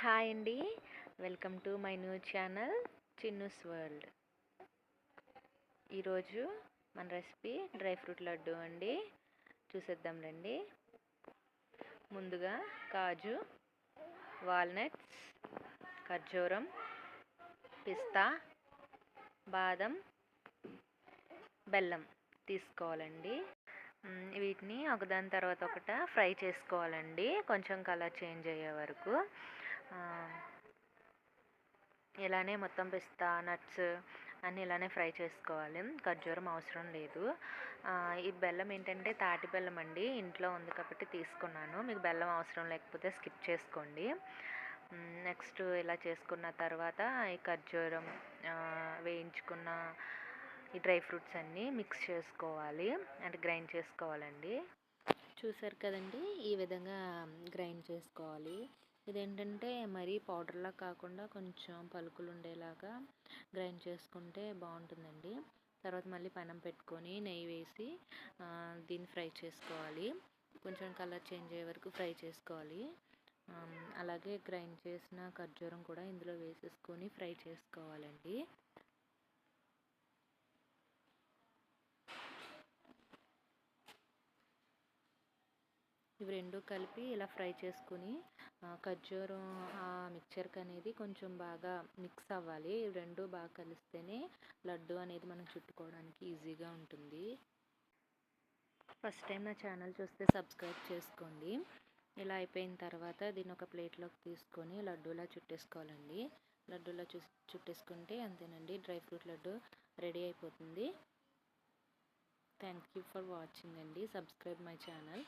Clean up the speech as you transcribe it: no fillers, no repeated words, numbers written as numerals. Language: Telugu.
హాయ్ అండి. Welcome to my new channel Chinnu's world. ఈరోజు మన రెసిపీ డ్రై ఫ్రూట్ లడ్డు అండి. చూసేద్దాం రండి. ముందుగా కాజు, వాల్నట్స్, ఖర్జూరం, పిస్తా, బాదం, బెల్లం తీసుకోవాలండి. వీటిని ఒకదాని తర్వాత ఒకట ఫ్రై చేసుకోవాలండి, కొంచెం కలర్ చేంజ్ అయ్యే వరకు. ఇలానే మొత్తం పిస్తా నట్స్ అన్నీ ఇలానే ఫ్రై చేసుకోవాలి. ఖర్జూరం అవసరం లేదు. ఈ బెల్లం ఏంటంటే తాటి బెల్లం అండి, ఇంట్లో ఉంది కాబట్టి తీసుకున్నాను. మీకు బెల్లం అవసరం లేకపోతే స్కిప్ చేసుకోండి. నెక్స్ట్ ఇలా చేసుకున్న తర్వాత ఈ ఖర్జూరం, వేయించుకున్న ఈ డ్రై ఫ్రూట్స్ అన్నీ మిక్స్ చేసుకోవాలి, అంటే గ్రైండ్ చేసుకోవాలండి. చూసారు కదండి, ఈ విధంగా గ్రైండ్ చేసుకోవాలి. ఇదేంటంటే మరీ పౌడర్లా కాకుండా కొంచెం పలుకులు ఉండేలాగా గ్రైండ్ చేసుకుంటే బాగుంటుందండి. తర్వాత మళ్ళీ పెనం పెట్టుకొని నెయ్యి వేసి దీన్ని ఫ్రై చేసుకోవాలి. కొంచెం కలర్ చేంజ్ అయ్యే వరకు ఫ్రై చేసుకోవాలి. అలాగే గ్రైండ్ చేసిన ఖర్జూరం కూడా ఇందులో వేసేసుకొని ఫ్రై చేసుకోవాలండి. ఇవి రెండు కలిపి ఇలా ఫ్రై చేసుకుని ఖర్జూరం ఆ మిక్చర్కి అనేది కొంచెం బాగా మిక్స్ అవ్వాలి. ఇవి రెండు బాగా కలిస్తేనే లడ్డు అనేది మనం చుట్టుకోవడానికి ఈజీగా ఉంటుంది. ఫస్ట్ టైం నా ఛానల్ చూస్తే సబ్స్క్రైబ్ చేసుకోండి. ఇలా అయిపోయిన తర్వాత దీన్ని ఒక ప్లేట్లోకి తీసుకొని లడ్డూలా చుట్టేసుకోవాలండి. లడ్డూలా చుట్టేసుకుంటే అంతేనండి, డ్రై ఫ్రూట్ లడ్డు రెడీ అయిపోతుంది. థ్యాంక్ యూ ఫర్ వాచింగ్ అండి. Subscribe my channel.